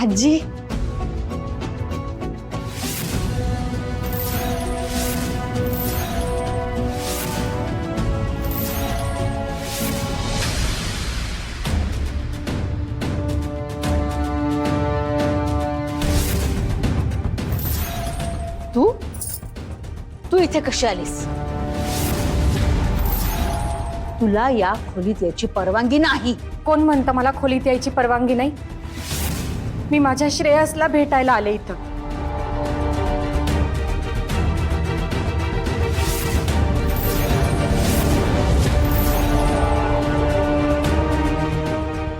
आजी तू तू इथे कशी आलीस? तुला या खोलीत यायची परवानगी नाही. कोण म्हणतं मला खोलीत यायची परवानगी नाही? मी माझ्या श्रेयसला भेटायला आले इथं.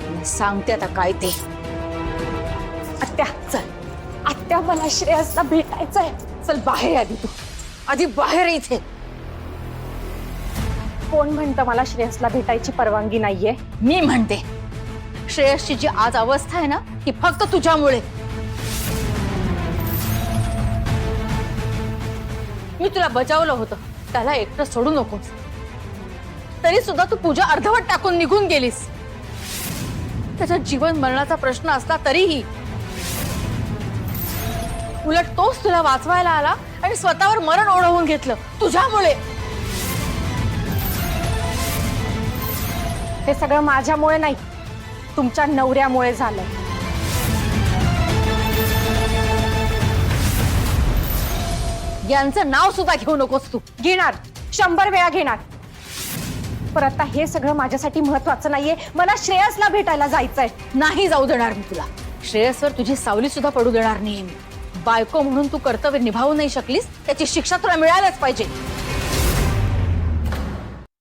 तुला सांगते आता काय ते. आत्या चल, आत्या मला श्रेयसला भेटायचंय. चल बाहेर आधी तू. आधी बाहेर ये इथे. कोण म्हणतं मला श्रेयसला भेटायची परवानगी नाहीये? मी म्हणते श्रेयसची जी आज अवस्था आहे ना ती फक्त तुझ्यामुळे. मी तुला बचावलं होतं, त्याला एकटं सोडू नकोस. तरी सुद्धा तू पूजा अर्धवट टाकून निघून गेलीस. त्याच्या जीवन मरणाचा प्रश्न असला तरीही उलट तोच तुला वाचवायला आला आणि स्वतःवर मरण ओढवून घेतलं तुझ्यामुळे. हे सगळं माझ्यामुळे नाही, तुमच्या नवऱ्यामुळे झालंय. यांचं नाव सुद्धा घेऊ नकोस तू. घेणार, 100 वेळा घेणार. पण आता हे सगळं माझ्यासाठी महत्वाचं नाहीये. मला श्रेयसला भेटायला जायचंय. नाही जाऊ देणार मी तुला. श्रेयसवर तुझी सावली सुद्धा पडू देणार नाही मी. बायको म्हणून तू कर्तव्य निभावू नाही शकलीस, त्याची शिक्षा तुला मिळायलाच पाहिजे.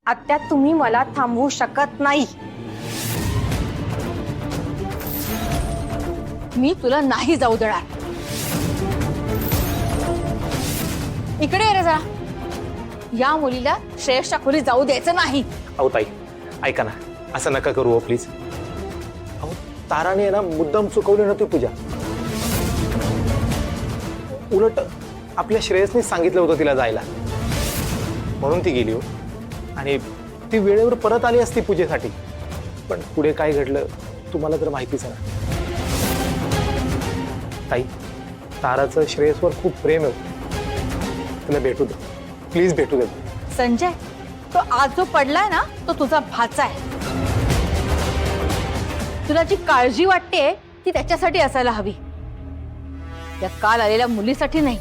आत्या तुम्ही मला थांबवू शकत नाही. मी तुला नाही जाऊ देणार. इकडे ये रे जरा. या मुलीला श्रेयसच्या खोलीत जाऊ द्यायचं नाही. अहो ताई ऐका ना, असं नका करू प्लीज. अहो ताराने ना मुद्दाम चुकवली ना ती पूजा. उलट आपल्या श्रेयसने सांगितलं होतं तिला जायला, म्हणून ती गेली हो. आणि ती वेळेवर परत आली असती पूजेसाठी, पण पुढे काय घडलं तुम्हाला तर माहितीच आहे ना. ताई ताराचं श्रेयसवर खूप प्रेम आहे. तिला भेटू दे प्लीज, भेटू दे. संजय, तो आज जो पडलाय ना तो तुझा भाचा आहे. तुला जी काळजी वाटते ती त्याच्यासाठी असायला हवी, त्या काल आलेल्या मुलीसाठी नाही.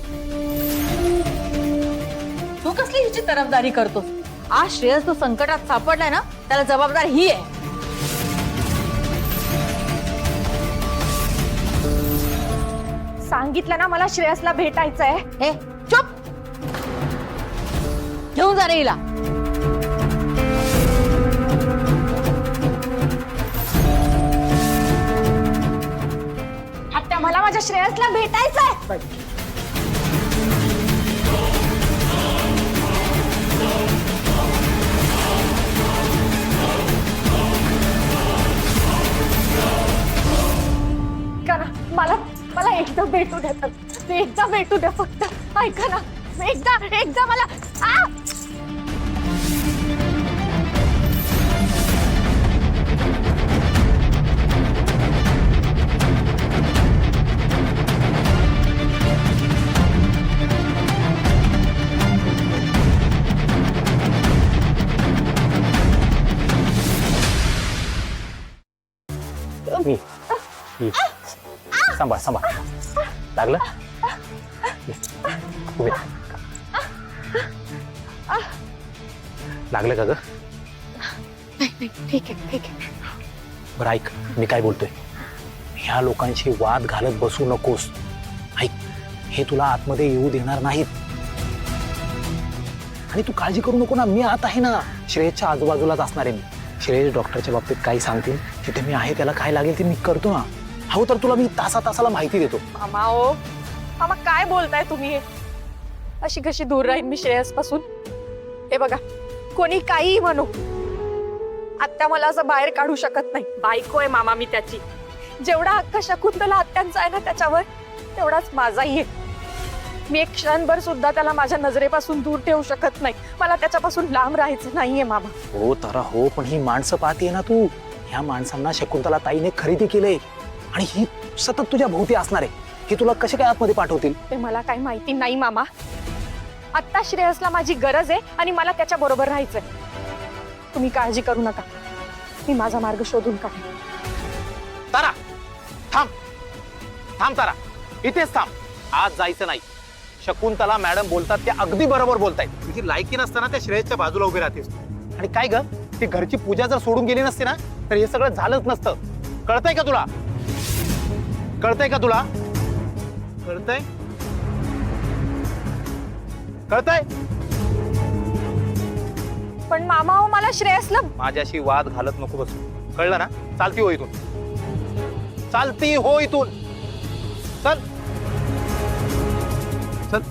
तू कसली हिची तरफदारी करतोस? आज श्रेयस जो संकटात सापडलाय ना त्याला जबाबदार ही आहे. सांगितलं ना मला श्रेयसला भेटायचंय. हे चुप. घेऊन जा रे हिला. आत्या मला माझ्या श्रेयसला भेटायचंय. मला मला एकदा भेटू द्या. एकदा भेटू द्या फक्त. ऐका ना, एकदा मला. सांभाळ सांभाळ. लागलं? उभे. लागलं का ग? ठीक आहे. बरं ऐक, मी काय बोलतोय. ह्या लोकांशी वाद घालत बसू नकोस. ऐक, हे तुला आतमध्ये येऊ देणार नाहीत. आणि तू काळजी करू नको ना, मी आत आहे ना. श्रेयसच्या आजूबाजूलाच असणार आहे मी. श्रेयस डॉक्टरच्या बाबतीत काही सांगतील तिथे मी आहे. त्याला काय लागेल ते मी करतो ना. हो तर तुला मी तासाला माहिती देतो. मामा काय बोलताय तुम्ही? अशी कशी दूर राहीन मी श्रेयस पासून? हे बघा, कोणी काही म्हणू, आत्या मला असं बाहेर काढू शकत नाही. बायको आहे मामा मी त्याची. जेवढा हक्क शकुंतला आत्यांचा आहे ना त्याच्यावर, तेवढाच माझाही आहे. मी एक क्षणभर सुद्धा त्याला माझ्या नजरेपासून दूर ठेवू शकत नाही. मला त्याच्यापासून लांब राहायचं नाहीये मामा. हो तारा हो, पण ही माणसं पाहतीये ना तू. ह्या माणसांना शकुंतला ताईने खरेदी केले आणि ही सतत तुझ्या भोवती असणार आहे, हे तुला कसे काय आतमध्ये पाठवतील? ते मला काही माहिती नाही मामा. आत्ता श्रेयसला माझी गरज आहे आणि मला त्याच्या बरोबर राहायचंय. तुम्ही काळजी करू नका, मी माझा मार्ग शोधून काढेन. तारा थांब थांब, तारा इथेच थांब. आज जायचं नाही. शकुंतला मॅडम बोलतात त्या अगदी बरोबर बोलतायत. तुझी लायकी नसताना त्या श्रेयसच्या बाजूला उभी राहतेस. आणि काय ग, ती घरची पूजा जर सोडून गेली नसती ना तर हे सगळं झालंच नसतं. कळतंय का तुला? कळतंय का तुला? कळतंय? कळतंय? पण मामा हो, मला श्रेयसला माझ्याशी वाद घालत नको बसू. कळलं ना? चालती हो इथून, चालती हो इथून. चल चल.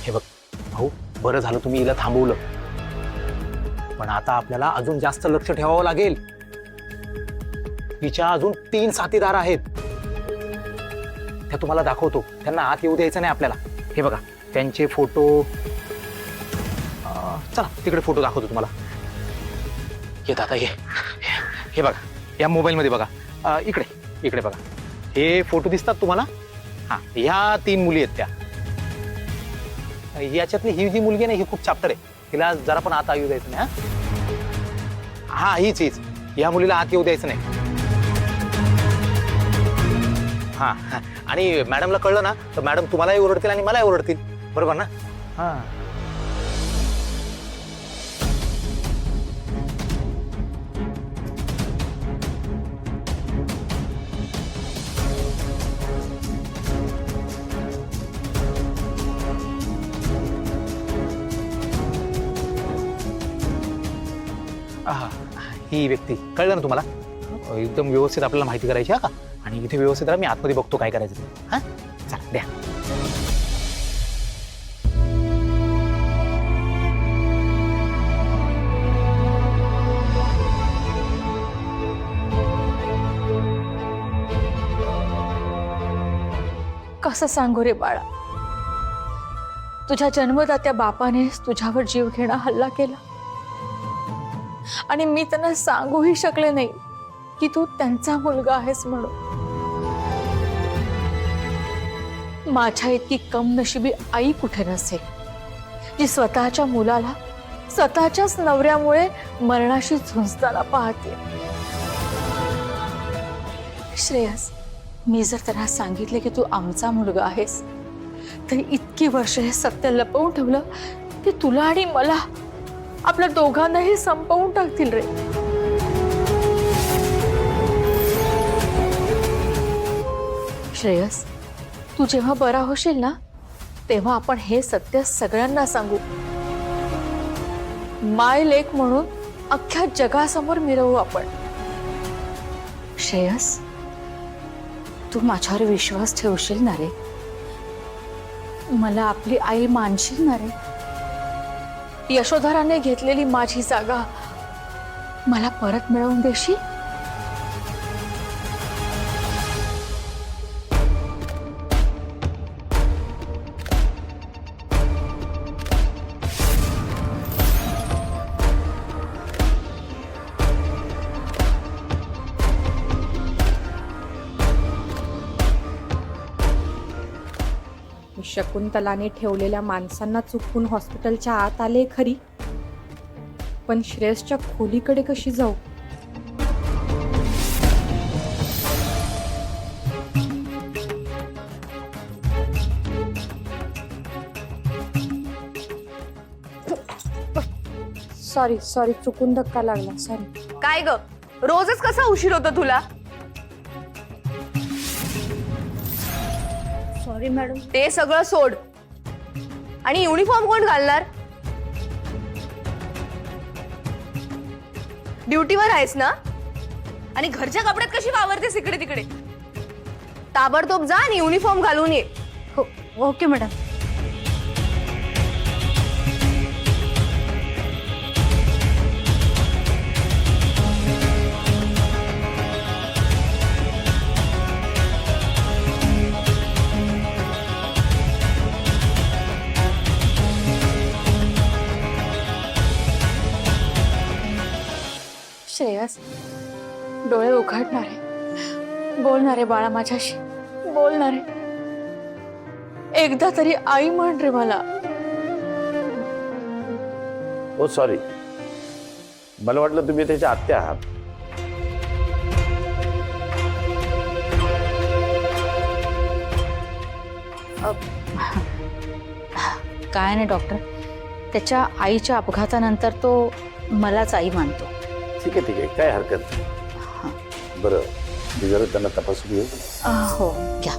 हे बघ भाऊ, बरं झालं तुम्ही हिला थांबवलं, पण आता आपल्याला अजून जास्त लक्ष ठेवावं लागेल. हिच्या अजून 3 साथीदार आहेत, त्या तुम्हाला दाखवतो. त्यांना आत येऊ द्यायचं नाही आपल्याला. हे बघा त्यांचे फोटो. चला तिकडे फोटो दाखवतो तुम्हाला. येत आता हे बघा, या मोबाईल मध्ये बघा. इकडे इकडे बघा, हे फोटो दिसतात तुम्हाला? हा, ह्या 3 मुली आहेत त्या. याच्यातली ही जी मुलगी आहे ना, ही खूप चाप्टर आहे. तिला जरा पण आत येऊ द्यायचं नाही. हा हीच हीच, या मुलीला आत येऊ द्यायचं नाही. हा, आणि मॅडमला कळलं ना तर मॅडम तुम्हालाही ओरडतील आणि मलाही ओरडतील, बरोबर ना? हा. ही व्यक्ती कळलं ना तुम्हाला? एकदम व्यवस्थित आपल्याला माहिती करायची. हा का? आणि इथे व्यवस्थित राहा, मी आतमध्ये बघतो काय करायचं ते. हा चला द्या. कसं सांगू रे बाळा, तुझ्या जन्मदात्या बापाने तुझ्यावर जीव घेणा हल्ला केला आणि मी त्यांना सांगूही शकले नाही की तू त्यांचा मुलगा आहेस म्हणून. माझ्या इतकी कम नशिबी आई कुठे नसेल जी स्वतःच्या मुलाला स्वतःच्याच नवऱ्यामुळे मरणाशी झुंजताना पाहते. श्रेयस, मी जर त्यांना सांगितले की तू आमचा मुलगा आहेस तर इतकी वर्ष हे सत्य लपवून ठेवलं की तुला आणि मला, आपल्या दोघांनाही संपवून टाकतील रे. श्रेयस, तू जेव्हा बरा होशील ना तेव्हा आपण हे सत्य सगळ्यांना सांगू. माय लेक म्हणून अख्ख्या जगासमोर मिरवू आपण. श्रेयस, तू माझ्यावर विश्वास ठेवशील ना रे? मला आपली आई मानशील ना रे? यशोधराने घेतलेली माझी जागा मला परत मिळवून देशील? शकुंतलाने ठेवलेल्या माणसांना चुकून हॉस्पिटलच्या आत आले खरी, पण श्रेयसच्या खोलीकडे कशी जाऊ? सॉरी चुकून धक्का लागला, सॉरी. काय ग, रोजच कसा उशीर होतो तुला? Sorry madam. ते सगळं सोड आणि युनिफॉर्म कोण घालणार? ड्युटीवर आहेस ना? आणि घरच्या कपड्यात कशी वावरतेस इकडे तिकडे? ताबडतोब जा आणि युनिफॉर्म घालून ये. हो, ओके मॅडम. श्रेयस, डोळे उघडणारे, बोलणारे बाळा माझ्याशी, बोलणारे. एकदा तरी आई म्हण रे मला. ओ सॉरी, मला वाटलं तुम्ही त्याच्या आत्या आहात. काय नाही डॉक्टर, त्याच्या आईच्या अपघातानंतर तो मलाच आई मानतो. ठीक आहे, काय हरकत नाही. बरं, मी जरा त्यांना तपासून घेऊ. हो घ्या.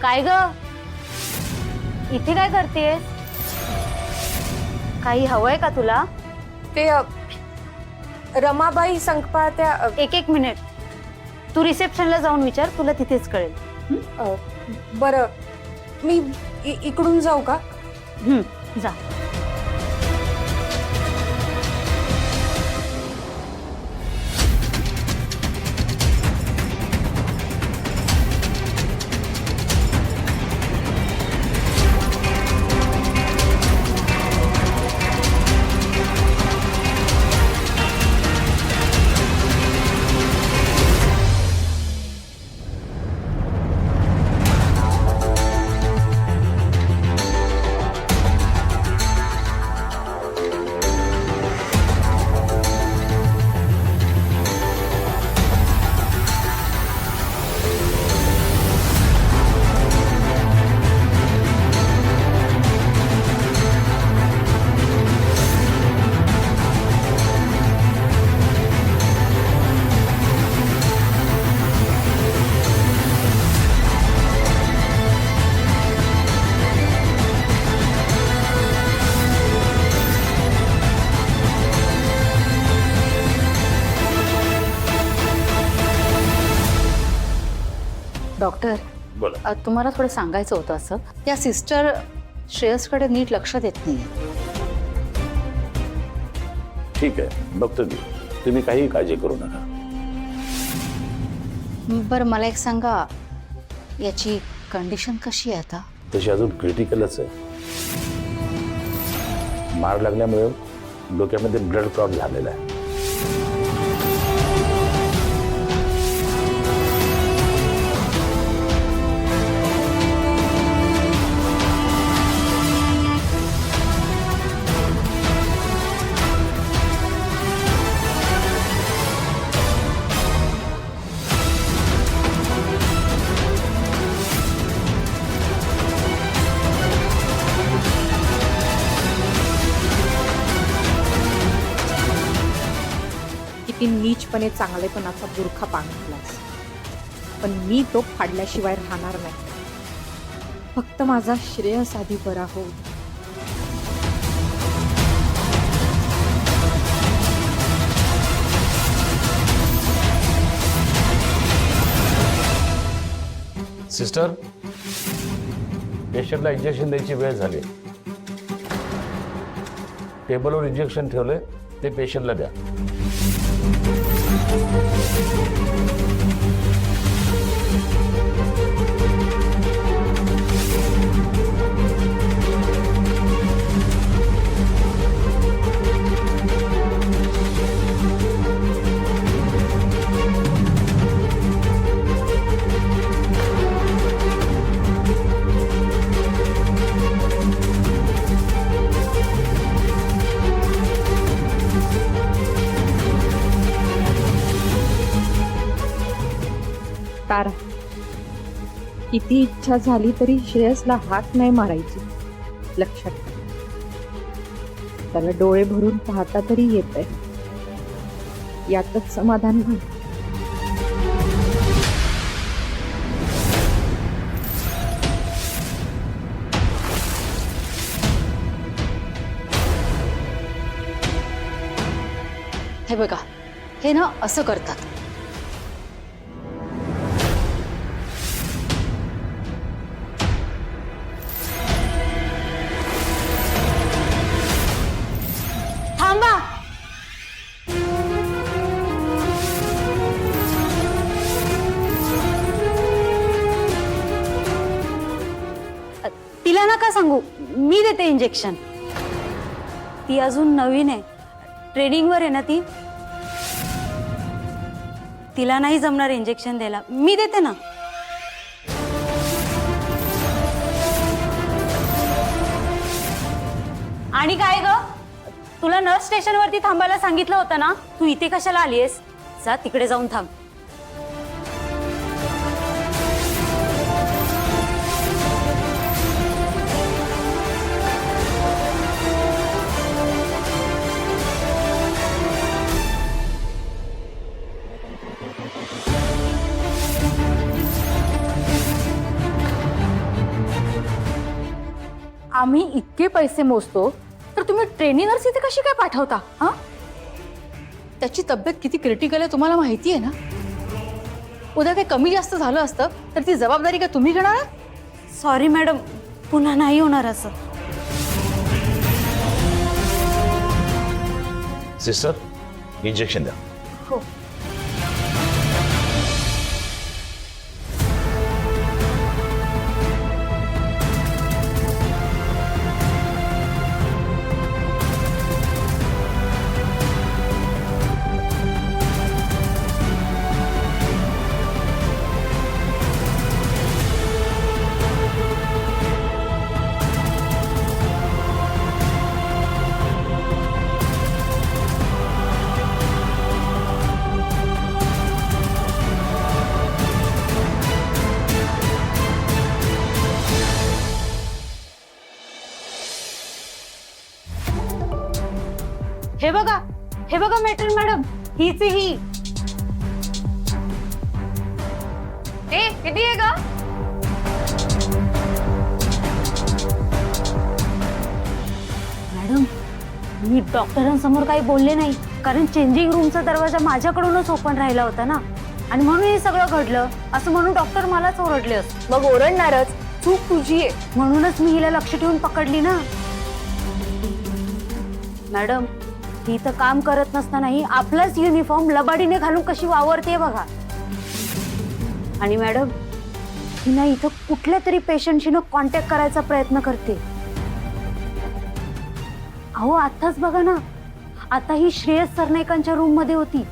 काय ग, इथे काय करतेस? काही हवंय का तुला? ते रमाबाई संकपाळ त्या एक मिनिट, तू रिसेप्शनला जाऊन विचार, तुला तिथेच कळेल. बरं, मी इकडून जाऊ का? जा. डॉक्टर, बोला. तुम्हाला थोडं सांगायचं होतं. असं त्या सिस्टर श्रेयसकडे नीट लक्ष देत नाही. ठीक आहे, बघतो मी. तुम्ही काही काळजी करू नका. बरं, मला एक सांगा, याची कंडिशन कशी आहे आता? तशी अजून क्रिटिकलच आहे. मार लागल्यामुळे डोक्यामध्ये ब्लड क्लॉट झालेला आहे. किती नीचपणे चांगलेपणाचा बुरखा पांघरलास, पण मी तो फाडल्याशिवाय राहणार नाही. फक्त माझा श्रेयस आधी बरा होऊ. सिस्टर, पेशंटला इंजेक्शन द्यायची वेळ झाली. टेबलवर इंजेक्शन ठेवलंय, ते पेशंटला द्या. तारा, किती इच्छा झाली तरी श्रेयसला हाक नाही मारायची, लक्षात ठेव. त्याला डोळे भरून पाहता तरी येतंय. यातच समाधान नाही. हे बघा, हे ना असं करतात. थांबा. तिला नका सांगू, मी देते इंजेक्शन. ती अजून नवीन आहे, ट्रेनिंगवर आहे ना ती. तिला नाही जमणार इंजेक्शन द्यायला, मी देते ना. आणि काय ग, तुला नर्स स्टेशनवरती थांबायला सांगितलं होतं ना, तू इथे कशाला आलीयस? जा तिकडे जाऊन थांब. आम्ही इतके पैसे मोजतो तर तुम्ही ट्रेनिंग इथे कशी काय पाठवता? हा, त्याची तब्येत किती क्रिटिकल आहे तुम्हाला माहिती आहे ना. उद्या काही कमी जास्त झालं असतं तर ती जबाबदारी का तुम्ही घेणार? सॉरी मॅडम, पुन्हा नाही होणार असं. सिस्टर इंजेक्शन द्या. हो. हे बघा, हे बघा मॅट्रिन मॅडम, हीच ही. किती आहे का? मॅडम, मी डॉक्टरांसमोर काही बोलले नाही, कारण चेंजिंग रूमचा दरवाजा माझ्याकडूनच ओपन राहिला होता ना, आणि म्हणून हे सगळं घडलं. असं म्हणून डॉक्टर मलाच ओरडले असते. मग ओरडणारच, चूक तुझी आहे. म्हणूनच मी हिला लक्ष ठेवून पकडली ना. मॅडम, ही तर काम करत नसतानाही आपलाच युनिफॉर्म लबाडीने घालून कशी वावरते बघा. आणि मॅडम, ही ना इथं कुठल्या तरी पेशंटशी न कॉन्टॅक्ट करायचा प्रयत्न करते. अहो आताच बघा ना, आता ही श्रेयस सरनाईकांच्या रूम मध्ये होती.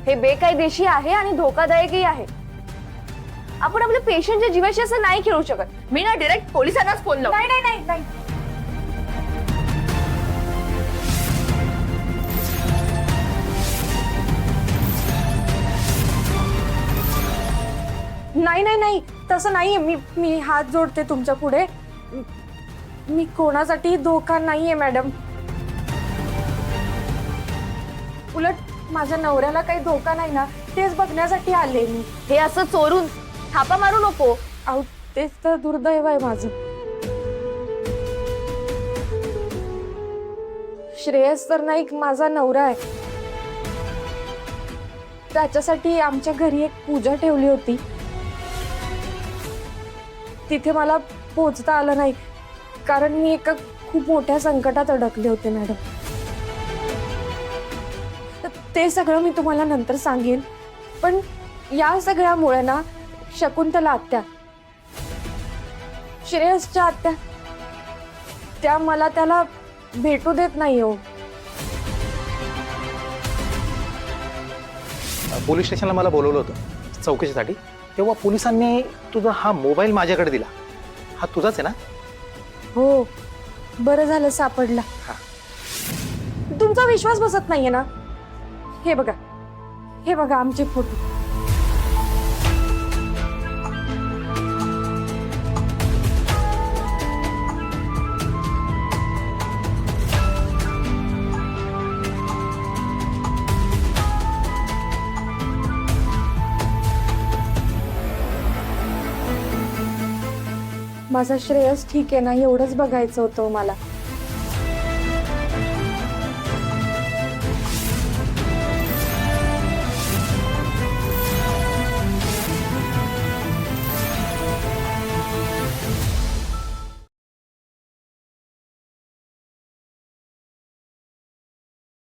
हे बेकायदेशीर आहे आणि धोकादायकही आहे. आपण आपल्या पेशंटच्या जीवाशी असं नाही खेळू शकत. मी ना डायरेक्ट पोलिसांनाच फोन लावू. नाही नाही नाही नाही नाही नाही, तसं नाहीये. मी हात जोडते तुमच्या पुढे. मी कोणासाठी धोका नाहीये मॅडम. उलट माझ्या नवऱ्याला काही धोका नाही ना, तेच बघण्यासाठी आले मी. हे असं चोरून थापा मारू नको. अहो तेच तर दुर्दैव आहे माझं. श्रेयस सरनाईक माझा नवरा आहे. त्याच्यासाठी आमच्या घरी एक पूजा ठेवली होती. तिथे मला पोहोचता आलं नाही, कारण मी एका खूप मोठ्या संकटात अडकले होते मॅडम. ते सगळं मी तुम्हाला नंतर सांगेन. पण या सगळ्यामुळे ना शकुंतला आत्या, श्रेयसच्या आत्या, त्या मला त्याला भेटू देत नाही हो. पोलीस स्टेशनला मला बोलवलं होतं चौकशीसाठी. तेव्हा पोलिसांनी तुझा हा मोबाईल माझ्याकडे दिला. हा तुझाच आहे ना? हो, बरं झालं सापडला. तुमचा विश्वास बसत नाहीये ना? हे बघा, हे बघा आमचे फोटो. माझा श्रेयस ठीक आहे ना एवढंच बघायचं होतं मला.